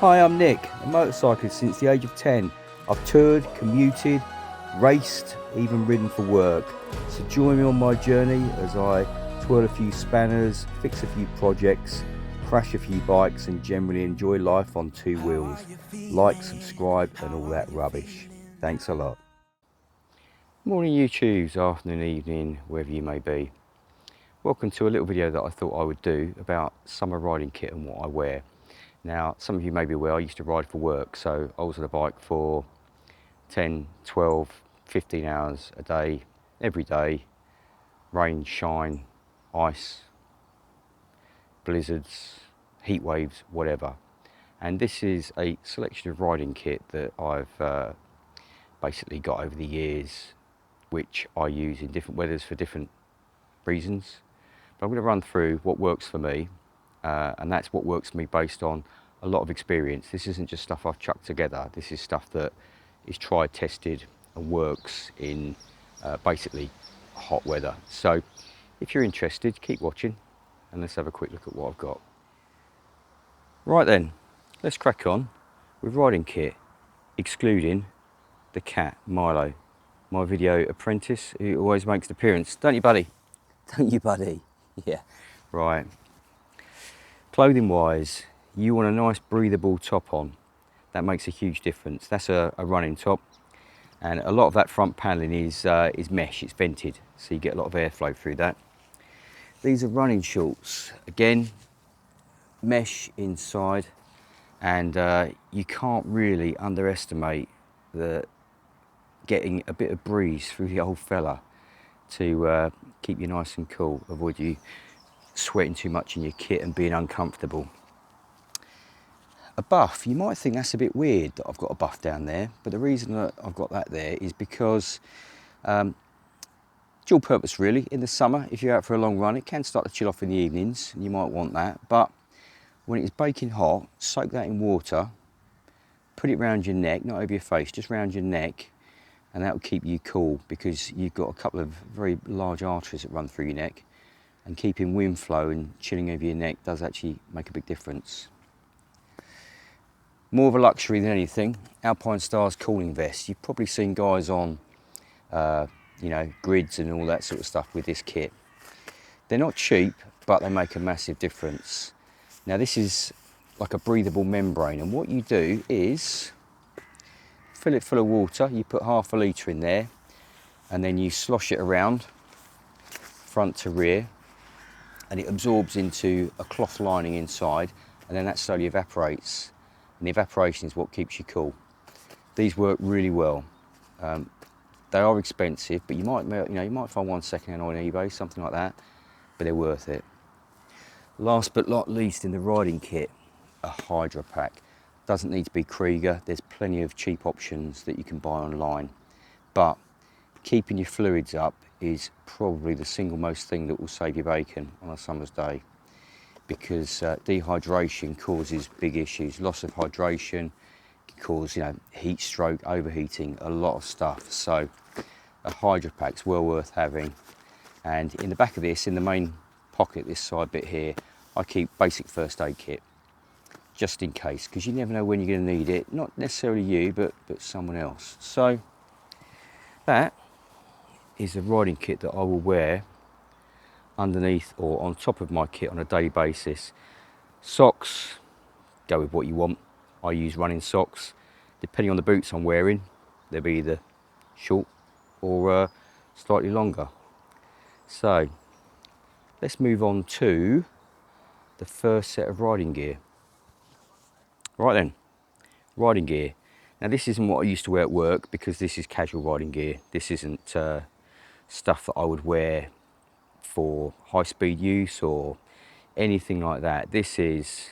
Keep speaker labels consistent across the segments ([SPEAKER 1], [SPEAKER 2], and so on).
[SPEAKER 1] Hi, I'm Nick, a motorcyclist since the age of 10. I've toured, commuted, raced, even ridden for work. So join me on my journey as I twirl a few spanners, fix a few projects, crash a few bikes and generally enjoy life on two wheels. Like, subscribe and all that rubbish. Thanks a lot. Morning YouTubes, afternoon, evening, wherever you may be. Welcome to a little video that I thought I would do about summer riding kit and what I wear. Now, some of you may be aware I used to ride for work, so I was on a bike for 10, 12, 15 hours a day, every day, rain, shine, ice, blizzards, heat waves, whatever. And this is a selection of riding kit that I've basically got over the years, which I use in different weathers for different reasons. But I'm going to run through what works for me, and that's what works for me based on a lot of experience. This isn't just stuff I've chucked together. This is stuff that is tried, tested and works in basically hot weather. So if you're interested, keep watching and let's have a quick look at what I've got. Right then, let's crack on with riding kit, excluding the cat, Milo, my video apprentice who always makes an appearance. Don't you, buddy? Don't you, buddy? Yeah, right. Clothing wise, you want a nice breathable top on. That makes a huge difference. That's a running top, and a lot of that front paneling is mesh, it's vented, so you get a lot of airflow through that. These are running shorts, again, mesh inside, and you can't really underestimate the getting a bit of breeze through the old fella to keep you nice and cool, avoid you sweating too much in your kit and being uncomfortable. A buff, you might think that's a bit weird that I've got a buff down there, but the reason that I've got that there is because dual purpose really. In the summer, if you're out for a long run, it can start to chill off in the evenings and you might want that, but when it's baking hot, soak that in water, put it around your neck, not over your face, just around your neck, and that will keep you cool because you've got a couple of very large arteries that run through your neck, and keeping wind flow and chilling over your neck does actually make a big difference. More of a luxury than anything, Alpine Stars cooling vests. You've probably seen guys on, you know, grids and all that sort of stuff with this kit. They're not cheap, but they make a massive difference. Now this is like a breathable membrane, and what you do is fill it full of water. You put half a litre in there, and then you slosh it around, front to rear, and it absorbs into a cloth lining inside, and then that slowly evaporates. And the evaporation is what keeps you cool. These work really well. They are expensive, but you might find one second-hand on eBay, something like that, but they're worth it. Last but not least in the riding kit, a Hydra pack. Doesn't need to be Krieger. There's plenty of cheap options that you can buy online, but keeping your fluids up is probably the single most thing that will save you bacon on a summer's day, because dehydration causes big issues. Loss of hydration can cause, you know, heat stroke, overheating, a lot of stuff. So a Hydra pack's well worth having. And in the back of this, in the main pocket, this side bit here, I keep basic first aid kit, just in case, because you never know when you're going to need it. Not necessarily you, but someone else. So that is a riding kit that I will wear underneath or on top of my kit on a daily basis. Socks, go with what you want. I use running socks. Depending on the boots I'm wearing, they'll be either short or slightly longer. So let's move on to the first set of riding gear. Right then, riding gear. Now this isn't what I used to wear at work, because this is casual riding gear. This isn't stuff that I would wear for high-speed use or anything like that. This is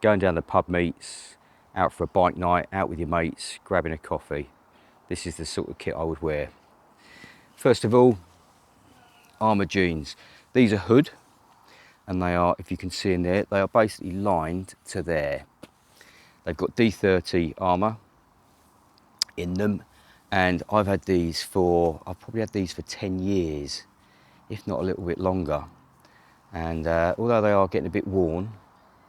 [SPEAKER 1] going down the pub meets, out for a bike night, out with your mates, grabbing a coffee. This is the sort of kit I would wear. First of all, armour jeans. These are hood, and they are, if you can see in there, they are basically lined to there. They've got D30 armour in them, and I've probably had these for 10 years, if not a little bit longer. And although they are getting a bit worn,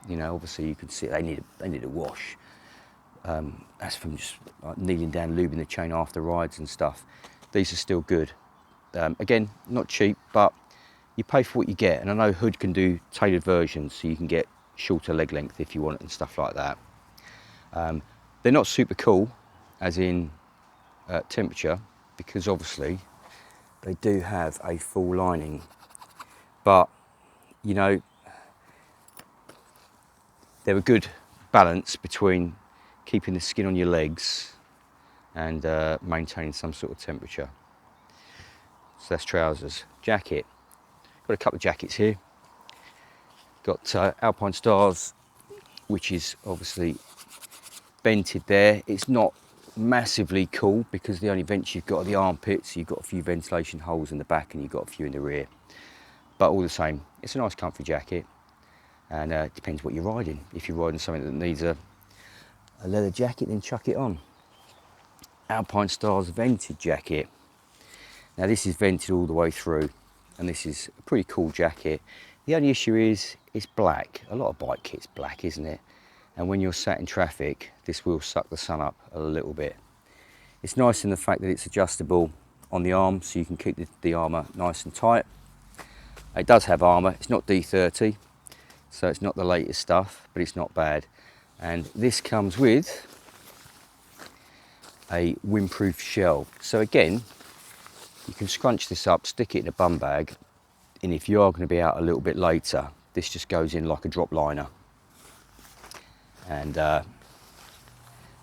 [SPEAKER 1] You know, obviously you can see they need a wash. That's from just like kneeling down, lubing the chain after rides and stuff. These are still good. Again, not cheap, but you pay for what you get. And I know Hood can do tailored versions, so you can get shorter leg length if you want it and stuff like that. They're not super cool, as in temperature, because obviously they do have a full lining. But, you know, they're a good balance between keeping the skin on your legs and maintaining some sort of temperature. So that's trousers. Jacket. Got a couple of jackets here. Got Alpine Stars, which is obviously vented there. It's not massively cool because the only vents you've got are the armpits. You've got a few ventilation holes in the back and you've got a few in the rear. But all the same, it's a nice comfy jacket. And it depends what you're riding. If you're riding something that needs a leather jacket, then chuck it on. Alpine Stars vented jacket. Now this is vented all the way through, and this is a pretty cool jacket. The only issue is it's black. A lot of bike kit's black, isn't it? And when you're sat in traffic, this will suck the sun up a little bit. It's nice in the fact that it's adjustable on the arm, so you can keep the armour nice and tight. It does have armour. It's not D30, so it's not the latest stuff, but it's not bad. And this comes with a windproof shell. So again, you can scrunch this up, stick it in a bum bag, and if you are going to be out a little bit later, this just goes in like a drop liner. And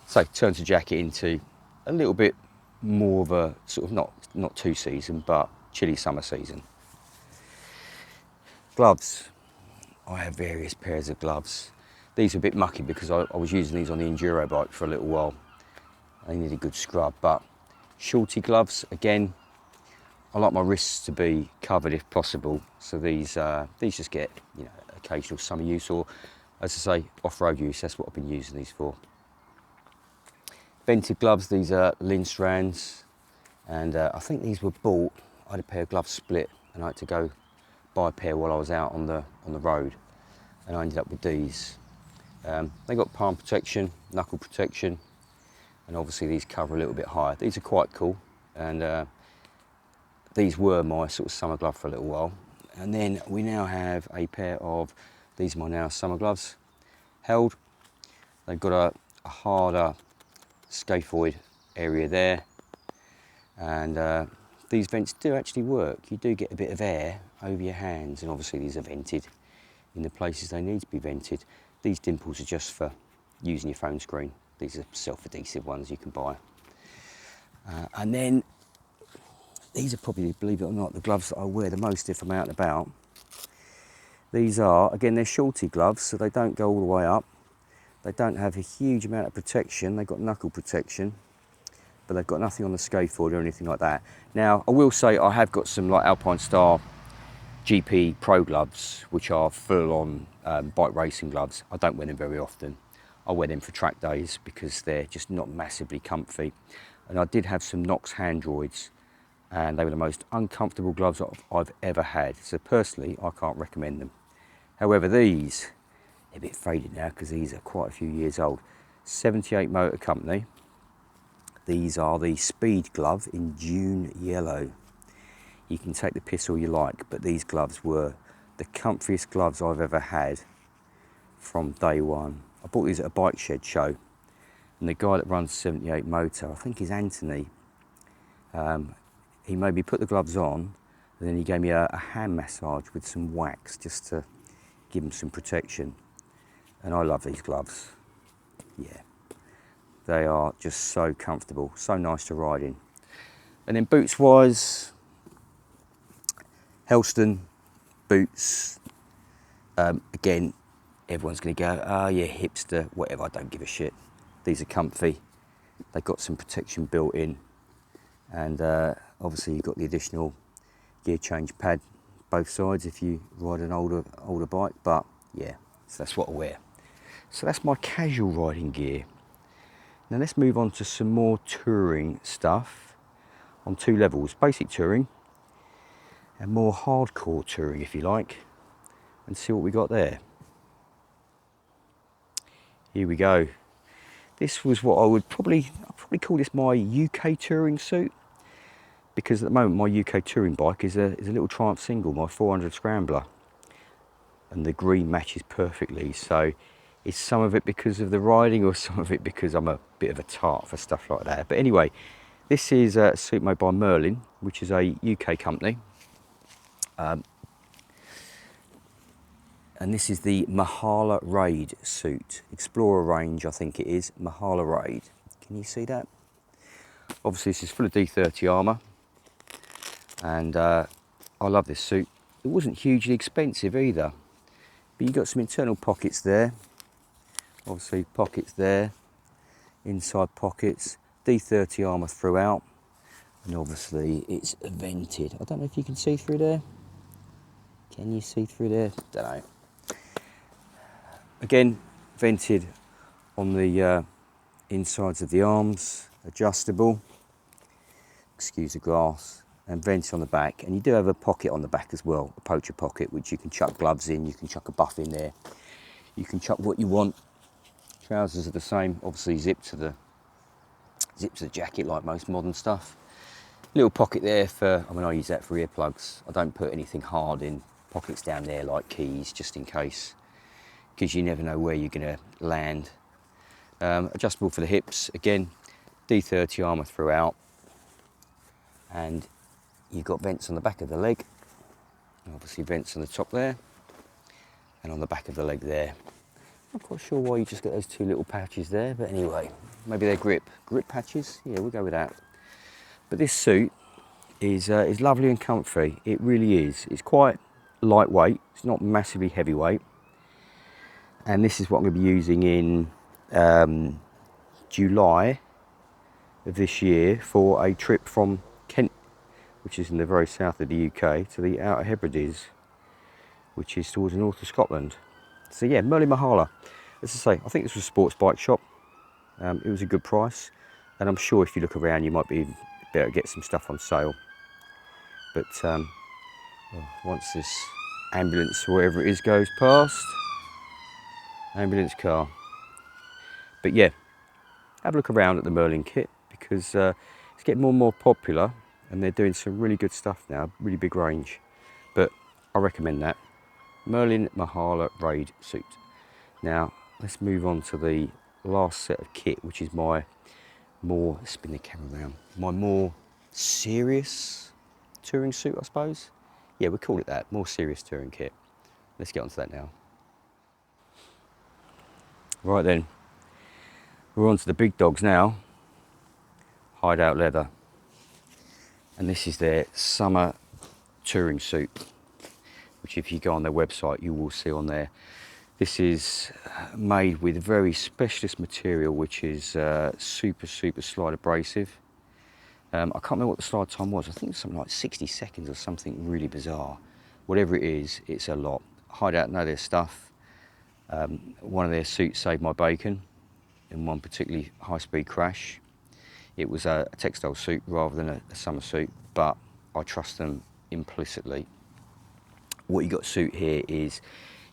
[SPEAKER 1] so turns the jacket into a little bit more of a sort of not two season, but chilly summer season. Gloves. I have various pairs of gloves. These are a bit mucky because I was using these on the enduro bike for a little while. They need a good scrub, but shorty gloves, again, I like my wrists to be covered if possible. So these just get, you know, occasional summer use, or as I say, off-road use. That's what I've been using these for. Vented gloves, these are Lindstrands, and I think these were bought. I had a pair of gloves split, and I had to go buy a pair while I was out on the road, and I ended up with these. They got palm protection, knuckle protection, and obviously these cover a little bit higher. These are quite cool, and these were my sort of summer glove for a little while. And then we now have a pair of, these are my now summer gloves, held. They've got a harder scaphoid area there, and these vents do actually work. You do get a bit of air over your hands, and obviously these are vented in the places they need to be vented. These dimples are just for using your phone screen. These are self-adhesive ones you can buy. And then these are probably, believe it or not, the gloves that I wear the most if I'm out and about. These are, again, they're shorty gloves, so they don't go all the way up. They don't have a huge amount of protection. They've got knuckle protection, but they've got nothing on the scaphoid or anything like that. Now, I will say I have got some like Alpine Star GP Pro gloves, which are full-on bike racing gloves. I don't wear them very often. I wear them for track days because they're just not massively comfy. And I did have some Knox Handroids, and they were the most uncomfortable gloves I've ever had. So personally, I can't recommend them. However, these, they're a bit faded now because these are quite a few years old. 78 Motor Company. These are the Speed Glove in Dune Yellow. You can take the piss all you like, but these gloves were the comfiest gloves I've ever had from day one. I bought these at a bike shed show, and the guy that runs 78 Motor, I think he's Anthony, he made me put the gloves on, and then he gave me a hand massage with some wax just to give him some protection. And I love these gloves. Yeah, they are just so comfortable, so nice to ride in. And then boots wise, Helston boots. Again, everyone's going to go, oh yeah, hipster, whatever, I don't give a shit. These are comfy. They've got some protection built in. And obviously you've got the additional gear change pad both sides if you ride an older bike, but yeah, so that's what I wear. So that's my casual riding gear. Now let's move on to some more touring stuff on two levels, basic touring and more hardcore touring if you like, and see what we got there. Here we go. This was what I'd probably call this my UK touring suit, because at the moment my UK touring bike is a little Triumph single, my 400 Scrambler, and the green matches perfectly. So it's some of it because of the riding, or some of it because I'm a bit of a tart for stuff like that. But anyway, this is a suit made by Merlin, which is a UK company. And this is the Mahala Raid suit. Explorer range, I think it is. Mahala Raid. Can you see that? Obviously this is full of D30 armour. And I love this suit. It wasn't hugely expensive either. But you've got some internal pockets there. Obviously pockets there. Inside pockets. D30 armour throughout. And obviously it's vented. I don't know if you can see through there. Can you see through there? Don't know. Again, vented on the insides of the arms, adjustable, excuse the glass, and vented on the back. And you do have a pocket on the back as well, a poacher pocket, which you can chuck gloves in, you can chuck a buff in there, you can chuck what you want. Trousers are the same, obviously zip to the jacket like most modern stuff. Little pocket there for, I use that for earplugs. I don't put anything hard in. Pockets down there like keys, just in case, because you never know where you're going to land. Adjustable for the hips, again, D30 armour throughout, and you've got vents on the back of the leg, obviously vents on the top there, and on the back of the leg there. Not quite sure why you just got those two little patches there, but anyway, maybe they're grip patches, yeah, we'll go with that. But this suit is lovely and comfy, it really is. It's quite lightweight, it's not massively heavyweight. And this is what I'm going to be using in July of this year for a trip from Kent, which is in the very south of the UK, to the Outer Hebrides, which is towards the north of Scotland. So yeah, Merlin Mahala. As I say, I think this was a sports bike shop. It was a good price, and I'm sure if you look around you might be able to get some stuff on sale. But once this ambulance or whatever it is goes past, ambulance car. But yeah, have a look around at the Merlin kit, because it's getting more and more popular, and they're doing some really good stuff now, really big range. But I recommend that. Merlin Mahala Raid suit. Now let's move on to the last set of kit, which is my more, spin the camera around, my more serious touring suit, I suppose. Yeah, we call it that, more serious touring kit. Let's get on to that now. Right then, we're on to the big dogs now. Hideout Leather. And this is their summer touring suit, which if you go on their website, you will see on there. This is made with very specialist material, which is super slide abrasive. I can't remember what the slide time was. I think it's something like 60 seconds or something really bizarre. Whatever it is, it's a lot. Hideout know their stuff. One of their suits saved my bacon in one particularly high-speed crash. It was a textile suit rather than a summer suit, but I trust them implicitly. What you got to suit here is,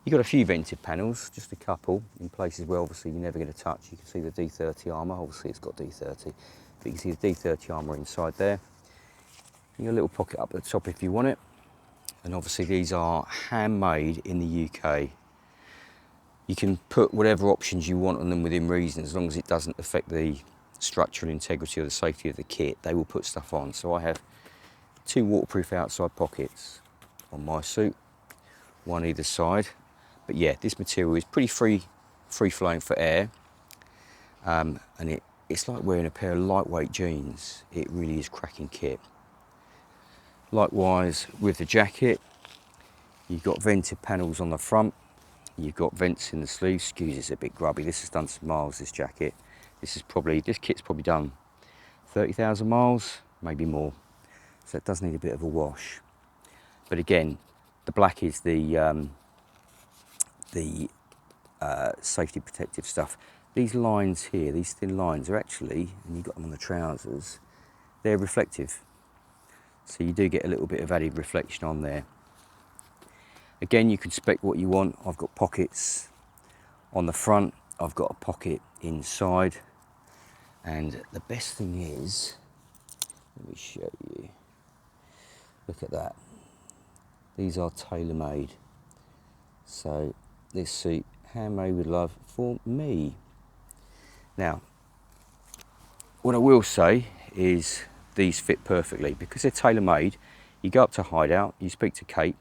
[SPEAKER 1] you've got a few vented panels, just a couple, in places where obviously you're never going to touch. You can see the D30 armour, obviously it's got D30, but you can see the D30 armour inside there. You got a little pocket up at the top if you want it, and obviously these are handmade in the UK. You can put whatever options you want on them within reason, as long as it doesn't affect the structural integrity or the safety of the kit. They will put stuff on. So I have 2 waterproof outside pockets on my suit, one either side. But yeah, this material is pretty free-flowing for air, and it's like wearing a pair of lightweight jeans. It really is cracking kit. Likewise with the jacket, you've got vented panels on the front. You've got vents in the sleeves. Excuse, it's a bit grubby. This has done some miles, this jacket. This kit's probably done 30,000 miles, maybe more. So it does need a bit of a wash. But again, the black is the safety protective stuff. These lines here, these thin lines are actually, and you've got them on the trousers, they're reflective. So you do get a little bit of added reflection on there. Again, you can spec what you want. I've got pockets on the front. I've got a pocket inside, and the best thing is, let me show you, look at that, these are tailor-made. So this seat, handmade with love for me. Now, what I will say is these fit perfectly because they're tailor-made. You go up to Hideout, you speak to Kate,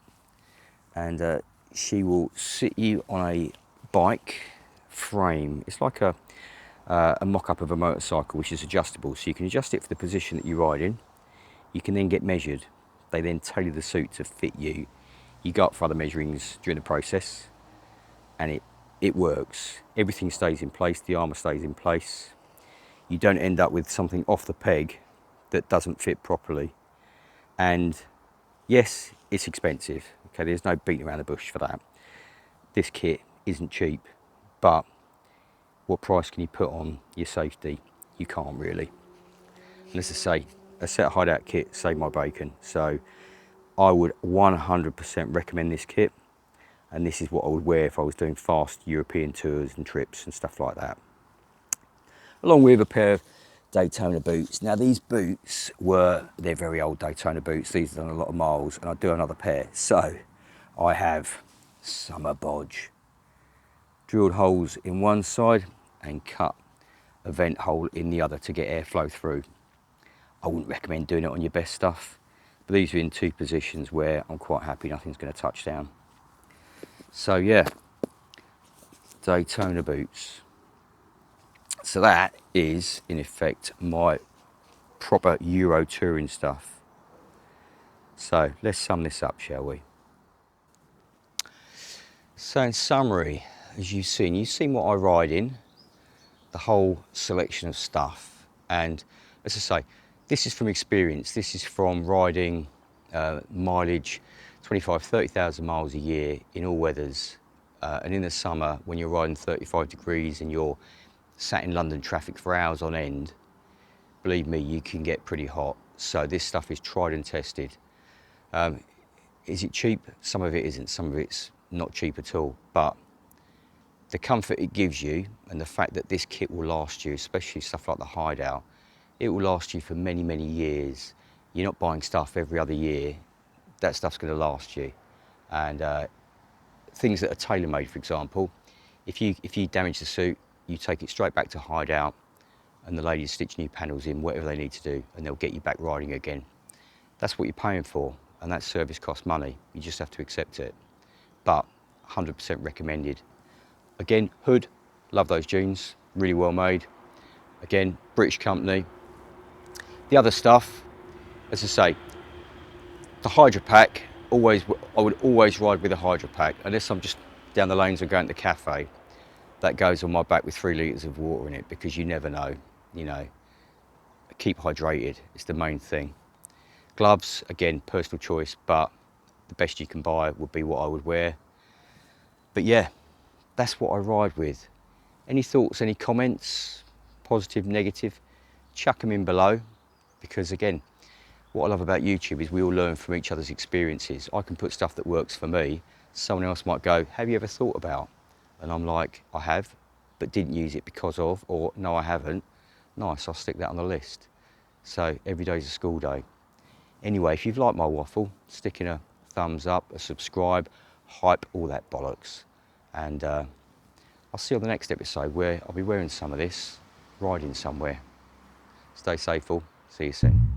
[SPEAKER 1] and she will sit you on a bike frame. It's like a mock-up of a motorcycle, which is adjustable, so you can adjust it for the position that you ride in. You can then get measured. They then tailor the suit to fit you. You go up for other measurings during the process, and it works. Everything stays in place, the armour stays in place. You don't end up with something off the peg that doesn't fit properly. And yes, it's expensive. Okay, there's no beating around the bush for that. This kit isn't cheap, but what price can you put on your safety? You can't really. And as I say, a set of Hideout kit saved my bacon. So I would 100% recommend this kit. And this is what I would wear if I was doing fast European tours and trips and stuff like that. Along with a pair of Daytona boots. Now these boots they're very old Daytona boots. These have done a lot of miles, and I do another pair. So I have summer bodge. Drilled holes in one side and cut a vent hole in the other to get airflow through. I wouldn't recommend doing it on your best stuff, but these are in two positions where I'm quite happy nothing's going to touch down. So yeah, Daytona boots. So that is, in effect, my proper Euro touring stuff. So let's sum this up, shall we? So in summary, as you've seen what I ride in, the whole selection of stuff. And as I say, this is from experience. This is from riding mileage, 25, 30,000 miles a year in all weathers. And in the summer, when you're riding 35 degrees and you're sat in London traffic for hours on end, believe me, you can get pretty hot. So this stuff is tried and tested. Is it cheap? Some of it isn't. Some of it's not cheap at all. But the comfort it gives you and the fact that this kit will last you, especially stuff like the Hideout, it will last you for many, many years. You're not buying stuff every other year. That stuff's going to last you. And things that are tailor-made, for example, if you damage the suit, you take it straight back to Hideout and the ladies stitch new panels in, whatever they need to do, and they'll get you back riding again. That's what you're paying for, and that service costs money. You just have to accept it. But 100% recommended. Again, Hood, love those jeans, really well made. Again, British company. The other stuff, as I say, the Hydro Pack, I would always ride with a Hydro Pack, unless I'm just down the lanes and going to the cafe. That goes on my back with 3 litres of water in it, because you never know, you know. Keep hydrated, it's the main thing. Gloves, again, personal choice, but the best you can buy would be what I would wear. But yeah, that's what I ride with. Any thoughts, any comments, positive, negative, chuck them in below, because again, what I love about YouTube is we all learn from each other's experiences. I can put stuff that works for me. Someone else might go, have you ever thought about? And I'm like, I have, but didn't use it because of, or no, I haven't. Nice, I'll stick that on the list. So every day's a school day. Anyway, if you've liked my waffle, stick in a thumbs up, a subscribe, hype, all that bollocks. And I'll see you on the next episode where I'll be wearing some of this, riding somewhere. Stay safe all, see you soon.